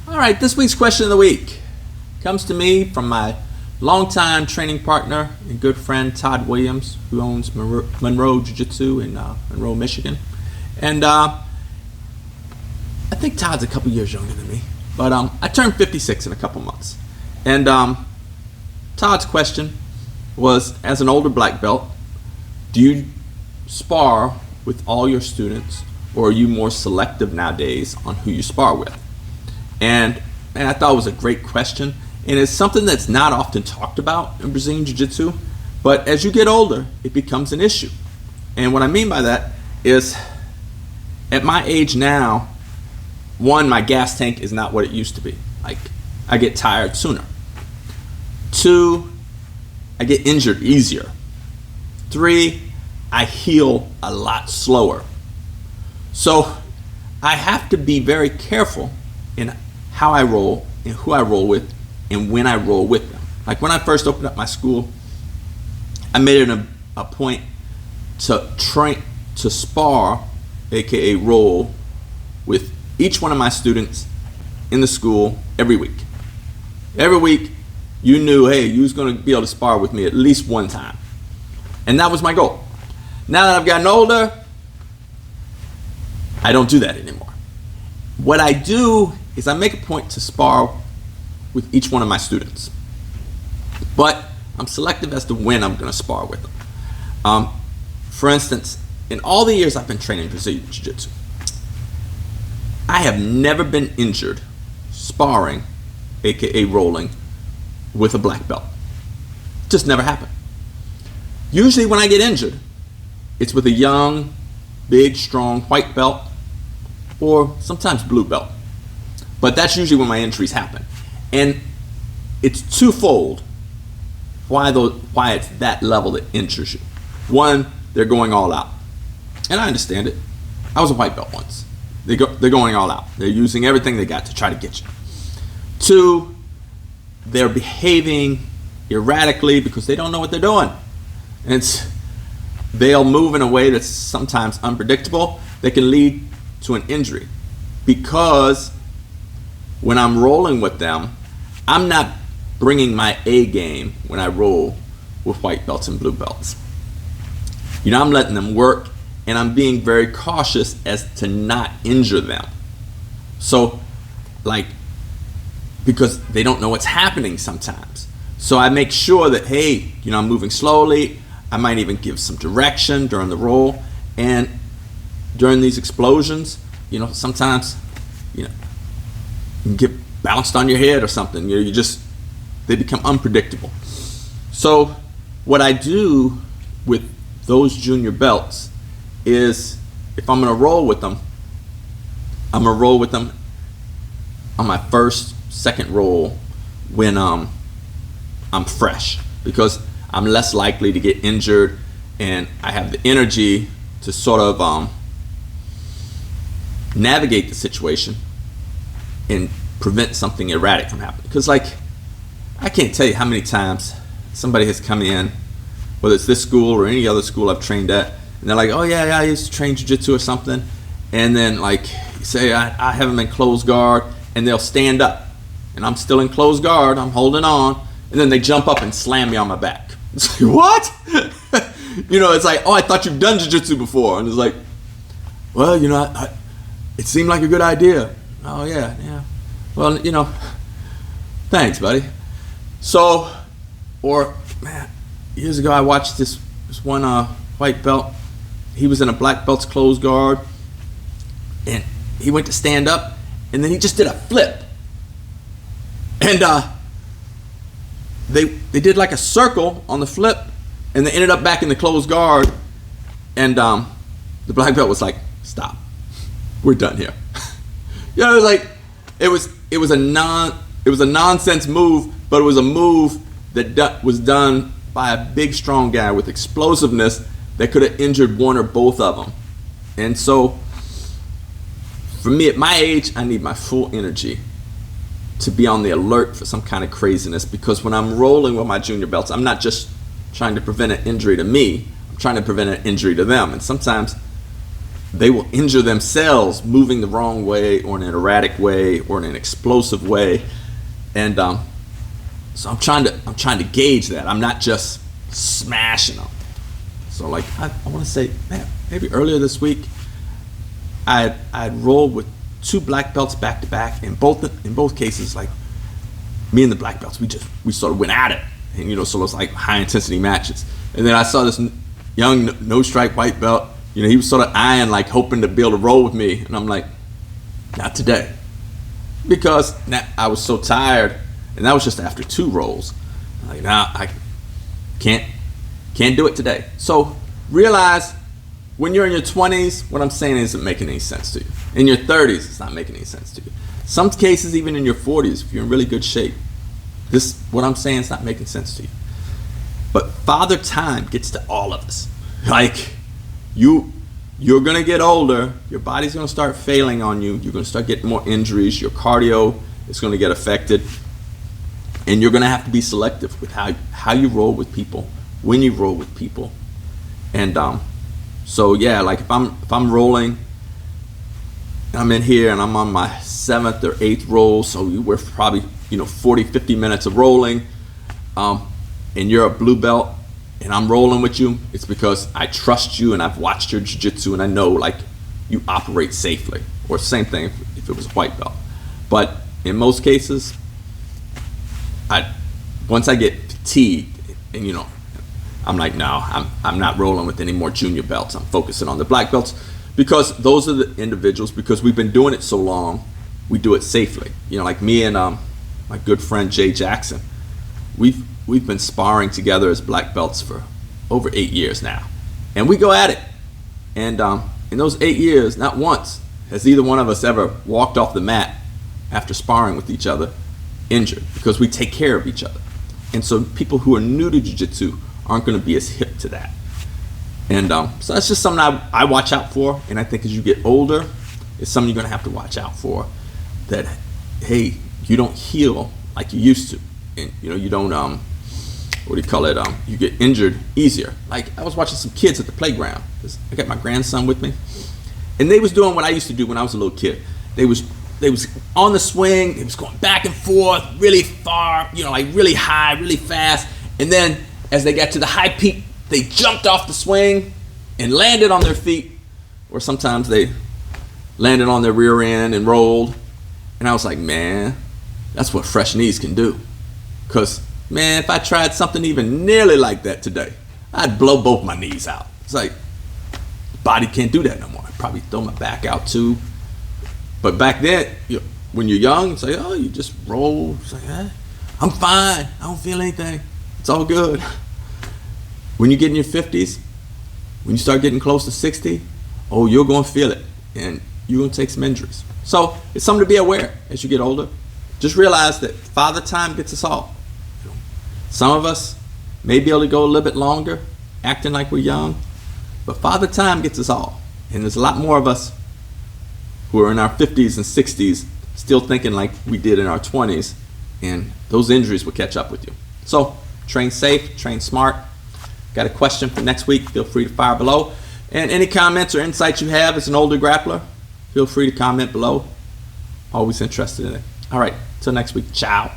All right, this week's question of the week comes to me from my longtime training partner and good friend Todd Williams, who owns Monroe Jiu Jitsu in Monroe, Michigan. And I think Todd's a couple years younger than me, but I turned 56 in a couple months. And Todd's question was, as an older black belt, do you spar with all your students, or are you more selective nowadays on who you spar with? And I thought it was a great question, and it's something that's not often talked about in Brazilian Jiu-Jitsu, but as you get older, it becomes an issue. And what I mean by that is, at my age now, one, my gas tank is not what it used to be. Like, I get tired sooner. Two, I get injured easier. Three, I heal a lot slower. So I have to be very careful in how I roll and who I roll with and when I roll with them. Like when I first opened up my school, I made it a point to spar, aka roll, with each one of my students in the school every week. Every week you knew, hey, you was going to be able to spar with me at least one time. And that was my goal. Now that I've gotten older, I don't do that anymore. What I do is I make a point to spar with each one of my students. But I'm selective as to when I'm going to spar with them. For instance, in all the years I've been training Brazilian Jiu-Jitsu, I have never been injured sparring, aka rolling, with a black belt. Just never happened. Usually when I get injured, it's with a young, big, strong white belt, or sometimes blue belt. But that's usually when my injuries happen. And it's twofold why it's that level that injures you. One, they're going all out. And I understand it. I was a white belt once. They're going all out. They're using everything they got to try to get you. Two, they're behaving erratically because they don't know what they're doing. And they'll move in a way that's sometimes unpredictable that can lead to an injury. Because when I'm rolling with them, I'm not bringing my A game when I roll with white belts and blue belts. You know, I'm letting them work, and I'm being very cautious as to not injure them. So, like, because they don't know what's happening sometimes. So I make sure that, hey, you know, I'm moving slowly. I might even give some direction during the roll. And during these explosions, you know, sometimes, you know, you can get bounced on your head or something. You know, they become unpredictable. So what I do with those junior belts is, if I'm gonna roll with them, I'm gonna roll with them on my first, second roll when I'm fresh, because I'm less likely to get injured and I have the energy to sort of navigate the situation and prevent something erratic from happening. Because, like, I can't tell you how many times somebody has come in, whether it's this school or any other school I've trained at, and they're like, oh yeah, I used to train jiu-jitsu or something, and then, like, say I haven't been closed guard, and they'll stand up, and I'm still in closed guard, I'm holding on, and then they jump up and slam me on my back. It's like, what? You know, it's like, oh, I thought you've done jiu-jitsu before. And it's like, well, you know, it seemed like a good idea. Oh, yeah. Well, you know, thanks, buddy. So, or, man, years ago I watched this one white belt. He was in a black belt's closed guard, and he went to stand up, and then he just did a flip. And they did like a circle on the flip, and they ended up back in the closed guard, and the black belt was like, stop, we're done here. You know, it was like, it was a nonsense move, but it was a move that was done by a big strong guy with explosiveness that could have injured one or both of them. And so for me, at my age, I need my full energy to be on the alert for some kind of craziness, because when I'm rolling with my junior belts, I'm not just trying to prevent an injury to me, I'm trying to prevent an injury to them. And sometimes they will injure themselves moving the wrong way or in an erratic way or in an explosive way. And so I'm trying to gauge that. I'm not just smashing them. So like I want to say, man, maybe earlier this week, I had rolled with 2 black belts back to back. In both cases, like me and the black belts, we sort of went at it, and so it was like high intensity matches. And then I saw this young no strike white belt. He was sort of eyeing, like hoping to be able to roll with me, and I'm like, not today, because I was so tired, and that was just after 2 rolls. I'm like, nah, I can't do it today. So realize when you're in your 20s, what I'm saying isn't making any sense to you. In your 30s, it's not making any sense to you. Some cases, even in your 40s, if you're in really good shape, what I'm saying is not making sense to you. But Father Time gets to all of us. Like, you're going to get older, your body's going to start failing on you, you're going to start getting more injuries, your cardio is going to get affected, and you're going to have to be selective with how you roll with people, when you roll with people. And so yeah, like if I'm rolling, I'm in here and I'm on my 7th or 8th roll, so we're probably 40-50 minutes of rolling, and you're a blue belt and I'm rolling with you, it's because I trust you and I've watched your jiu-jitsu and I know like you operate safely. Or same thing if it was a white belt. But in most cases, once I get fatigued and I'm like, no, I'm not rolling with any more junior belts. I'm focusing on the black belts, because those are the individuals, because we've been doing it so long, we do it safely. Like me and my good friend Jay Jackson, we've been sparring together as black belts for over 8 years now, and we go at it. And in those 8 years, not once has either one of us ever walked off the mat after sparring with each other injured, because we take care of each other. And so people who are new to jiu-jitsu aren't going to be as hip to that. And so that's just something I watch out for. And I think as you get older, it's something you're going to have to watch out for. That, hey, you don't heal like you used to. And you don't, what do you call it? You get injured easier. Like I was watching some kids at the playground. I got my grandson with me. And they was doing what I used to do when I was a little kid. They was on the swing. They was going back and forth really far, like really high, really fast. And then as they got to the high peak, they jumped off the swing and landed on their feet, or sometimes they landed on their rear end and rolled. And I was like, man, that's what fresh knees can do. Because, man, if I tried something even nearly like that today, I'd blow both my knees out. It's like, body can't do that no more. I'd probably throw my back out too. But back then, when you're young, it's like, oh, you just roll. It's like, I'm fine. I don't feel anything. It's all good. When you get in your 50s, when you start getting close to 60, oh, you're going to feel it, and you're going to take some injuries. So it's something to be aware as you get older. Just realize that Father Time gets us all. Some of us may be able to go a little bit longer, acting like we're young, but Father Time gets us all. And there's a lot more of us who are in our 50s and 60s still thinking like we did in our 20s, and those injuries will catch up with you. So train safe, train smart. Got a question for next week, feel free to fire below. And any comments or insights you have as an older grappler, feel free to comment below. Always interested in it. All right, till next week, ciao.